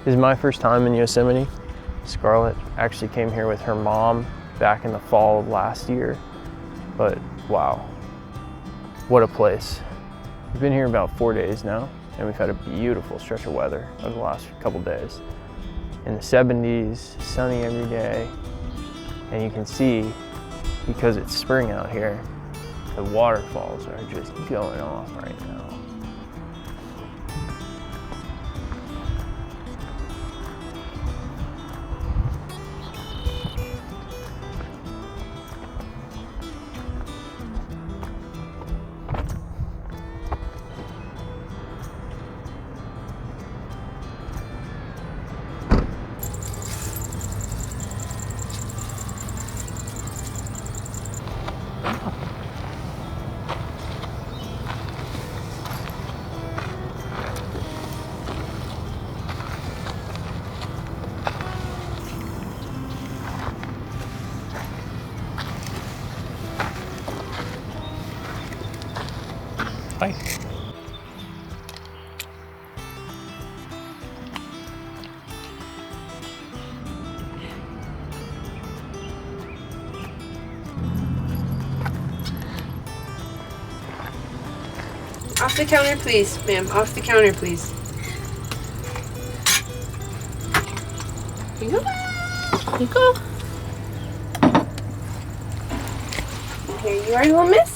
This is my first time in Yosemite. Scarlett actually came here with her mom back in the fall of last year, but wow, what a place. We've been here about 4 days now, and we've had a beautiful stretch of weather over the last couple days. In the 70s, sunny every day, and you can see, because it's spring out here, the waterfalls are just going off right now. Bye. Off the counter, please, ma'am. Off the counter, please. Here you go. Here you go. Here you are, little miss.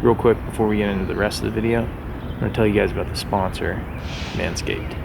Real quick before we get into the rest of the video, I'm going to tell you guys about the sponsor, Manscaped.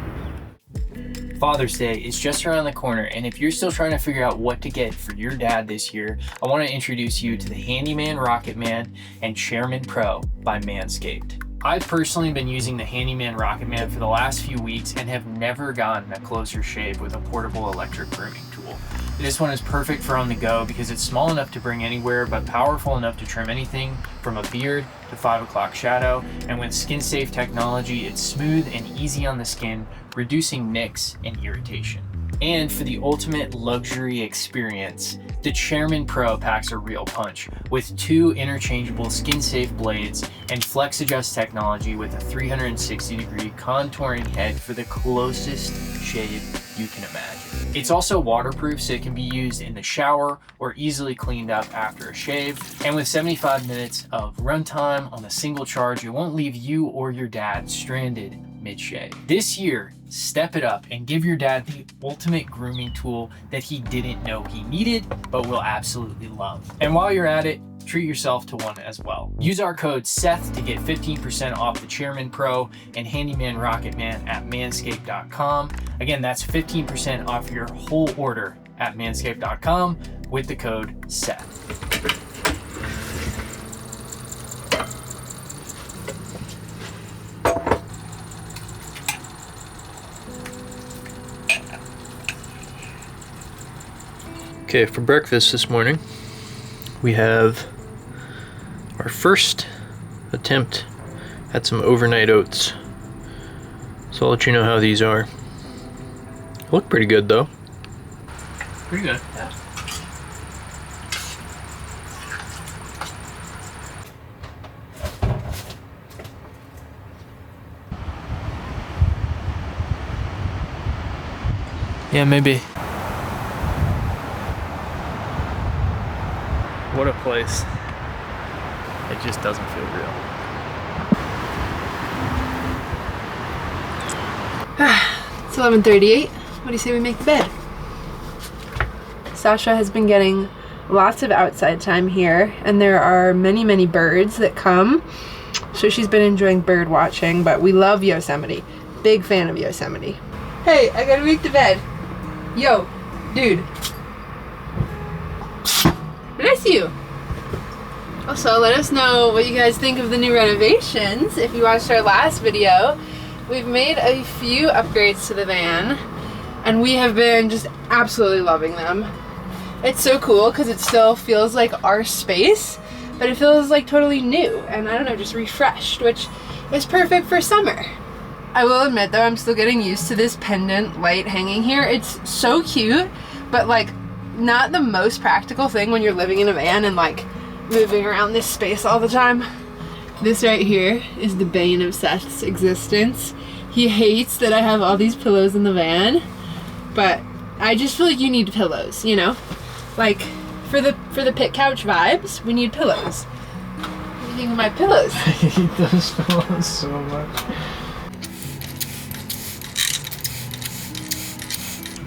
Father's Day is just around the corner, and if you're still trying to figure out what to get for your dad this year, I want to introduce you to the Handyman Rocketman and Chairman Pro by Manscaped. I've personally been using the Handyman Rocketman for the last few weeks and have never gotten a closer shave with a portable electric grooming tool. This one is perfect for on the go because it's small enough to bring anywhere but powerful enough to trim anything from a beard to 5 o'clock shadow, and with skin safe technology, it's smooth and easy on the skin, reducing nicks and irritation. And for the ultimate luxury experience, the Chairman Pro packs a real punch with 2 interchangeable skin-safe blades and Flex Adjust technology with a 360-degree contouring head for the closest shave you can imagine. It's also waterproof, so it can be used in the shower or easily cleaned up after a shave. And with 75 minutes of runtime on a single charge, it won't leave you or your dad stranded mid-shave. This year, step it up and give your dad the ultimate grooming tool that he didn't know he needed, but will absolutely love. And while you're at it, treat yourself to one as well. Use our code SETH to get 15% off the Chairman Pro and Handyman Rocketman at manscaped.com. Again, that's 15% off your whole order at manscaped.com with the code SETH. Okay, for breakfast this morning, we have our first attempt at some overnight oats. So I'll let you know how these are. Look pretty good though. Pretty good. Yeah. Yeah, maybe. What a place. It just doesn't feel real. It's 11:38. What do you say we make the bed? Sasha has been getting lots of outside time here, and there are many, many birds that come. So she's been enjoying bird watching, but we love Yosemite. Big fan of Yosemite. Hey, I gotta make the bed. Yo, dude. Bless you. Also, let us know what you guys think of the new renovations. If you watched our last video, we've made a few upgrades to the van, and we have been just absolutely loving them. It's so cool because it still feels like our space, but it feels like totally new and I don't know, just refreshed, which is perfect for summer. I will admit though, I'm still getting used to this pendant light hanging here. It's so cute, but like not the most practical thing when you're living in a van and like moving around this space all the time. This right here is the bane of Seth's existence. He hates that I have all these pillows in the van, but I just feel like you need pillows, you know? Like for the pit couch vibes, we need pillows. What do you think of my pillows? I hate those pillows so much.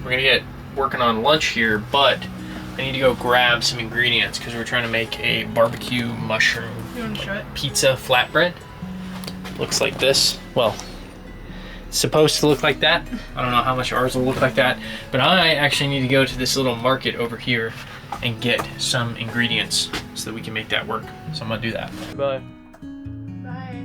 We're gonna get working on lunch here, but I need to go grab some ingredients because we're trying to make a barbecue mushroom You want to show it? pizza flatbread. Looks like this. Well, it's supposed to look like that. I don't know how much ours will look like that, but I actually need to go to this little market over here and get some ingredients so that we can make that work. So I'm gonna do that. Bye. Bye.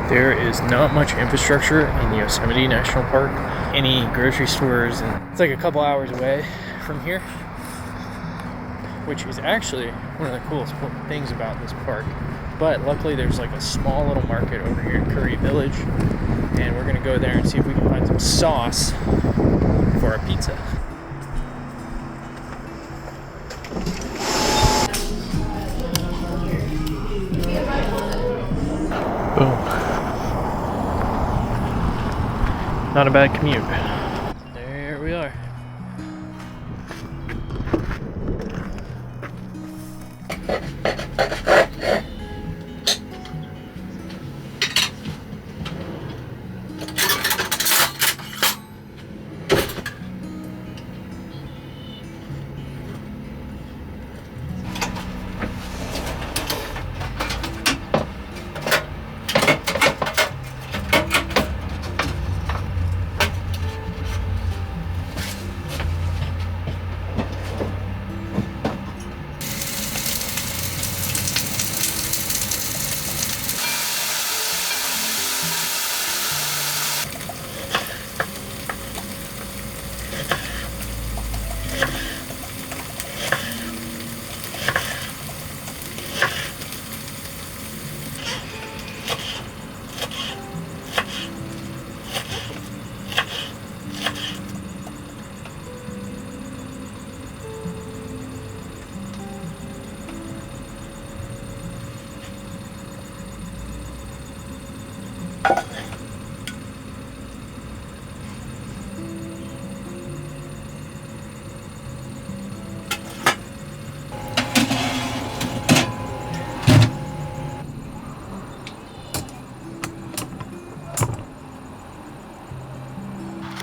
There is not much infrastructure in Yosemite National Park. Any grocery stores, and it's like a couple hours away from here, which is actually one of the coolest things about this park. But luckily there's like a small little market over here in Curry Village, and we're gonna go there and see if we can find some sauce for our pizza. Boom. Not a bad commute. There we are.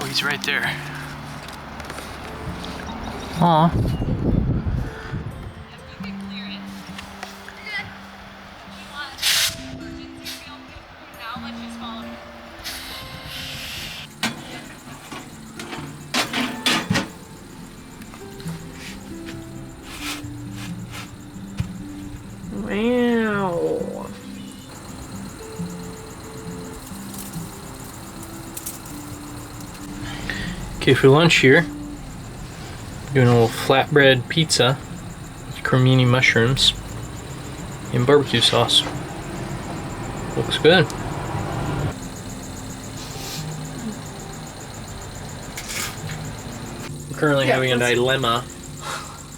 Oh, he's right there. Aw. Wow. Okay, for lunch here, doing a little flatbread pizza with cremini mushrooms and barbecue sauce. Looks good. We're currently having a dilemma.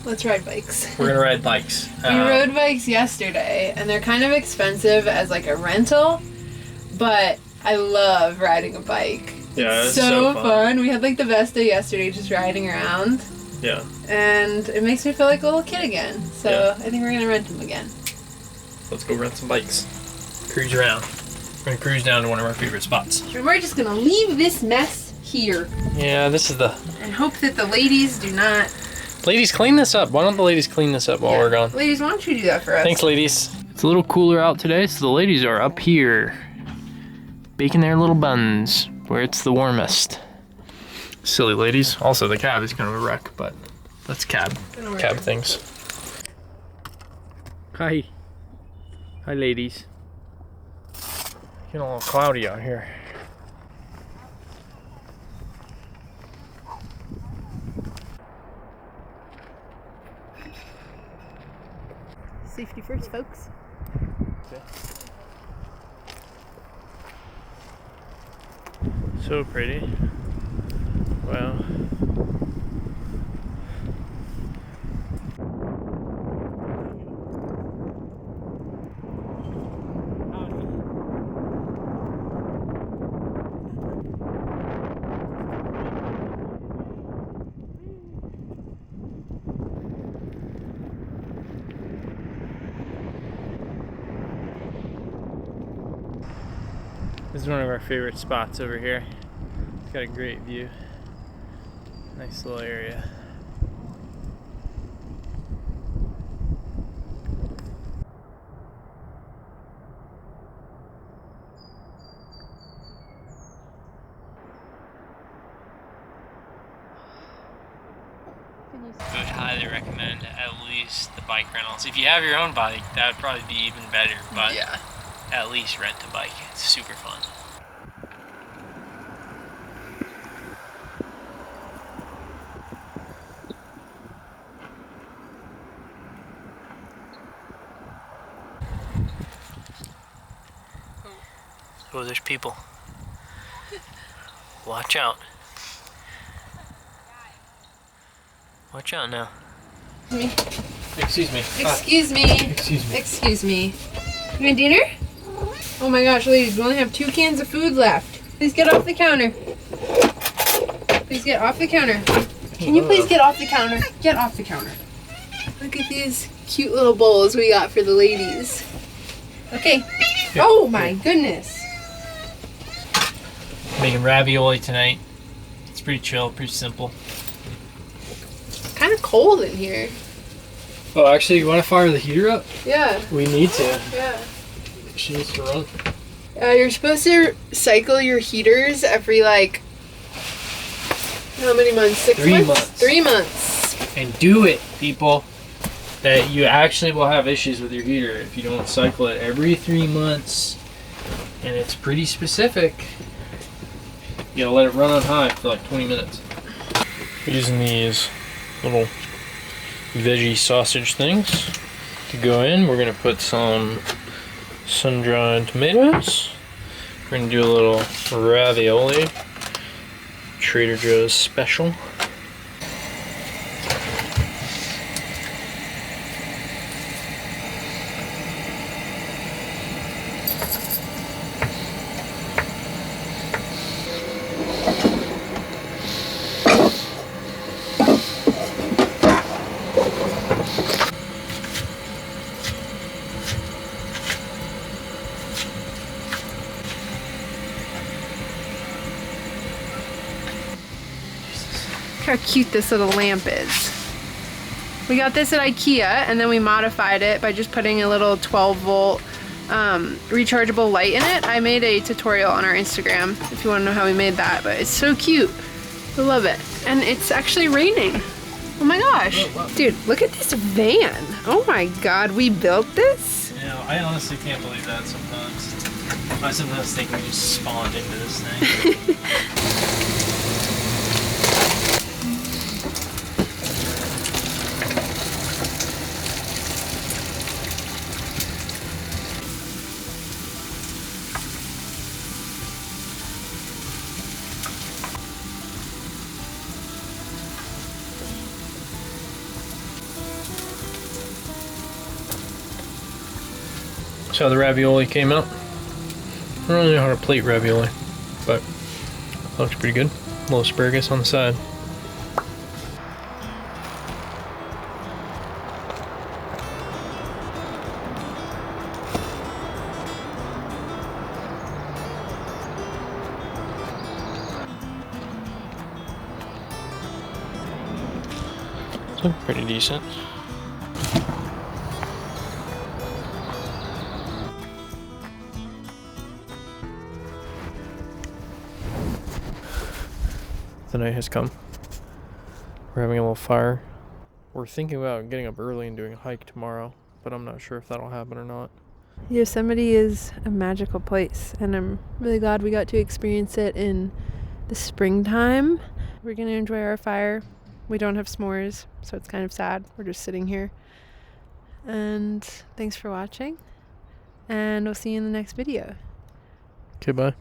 Let's ride bikes. We're gonna ride bikes. We rode bikes yesterday, and they're kind of expensive as like a rental, but I love riding a bike. Yeah, it's so fun. We had like the best day yesterday just riding around. Yeah. And it makes me feel like a little kid again. So Yeah. I think we're gonna rent them again. Let's go rent some bikes. Cruise around. We're gonna cruise down to one of our favorite spots. And we're just gonna leave this mess here. Yeah, this is the... And hope that the ladies do not... Ladies, clean this up. Why don't the ladies clean this up while we're gone? Ladies, why don't you do that for us? Thanks, ladies. It's a little cooler out today, so the ladies are up here baking their little buns where it's the warmest. Silly ladies. Also, the cab is kind of a wreck, but that's cab things. Hi. Hi, ladies. Getting a little cloudy out here. Safety first, folks. Okay. So pretty. Wow. This is one of our favorite spots over here. It's got a great view. Nice little area. I would highly recommend at least the bike rentals. If you have your own bike, that would probably be even better, but Yeah. at least rent a bike. It's super fun. Oh, there's people. Watch out. Watch out now. Me. Excuse me. Excuse me. Excuse me. Excuse me. You want dinner? Oh my gosh, ladies, we only have 2 cans of food left. Please get off the counter. Please get off the counter. Can you please get off the counter? Get off the counter. Look at these cute little bowls we got for the ladies. Okay. Oh my goodness. Making ravioli tonight. It's pretty chill, pretty simple. Kind of cold in here. Oh, actually, you want to fire the heater up? Yeah. We need to. Yeah. She needs to run. You're supposed to cycle your heaters every, like, how many months? 6 3 months? months. 3 months. And do it, people. That you actually will have issues with your heater if you don't cycle it every 3 months. And it's pretty specific. You gotta let it run on high for like 20 minutes. Using these little veggie sausage things to go in. We're gonna put some sun-dried tomatoes. We're gonna do a little ravioli, Trader Joe's special. Look how cute this little lamp is. We got this at IKEA and then we modified it by just putting a little 12-volt rechargeable light in it. I made a tutorial on our Instagram if you want to know how we made that, but it's so cute. I love it. And it's actually raining. Oh my gosh. Oh, wow. Dude, look at this van. Oh my god, we built this? You know, I honestly can't believe that sometimes. I sometimes think we just spawned into this thing. So the ravioli came out. I don't really know how to plate ravioli, but it looks pretty good. A little asparagus on the side. It's looking pretty decent. The night has come. We're having a little fire. We're thinking about getting up early and doing a hike tomorrow, but I'm not sure if that'll happen or not. Yosemite is a magical place, and I'm really glad we got to experience it in the springtime. We're going to enjoy our fire. We don't have s'mores, so it's kind of sad. We're just sitting here. And thanks for watching, and we'll see you in the next video. Okay, bye.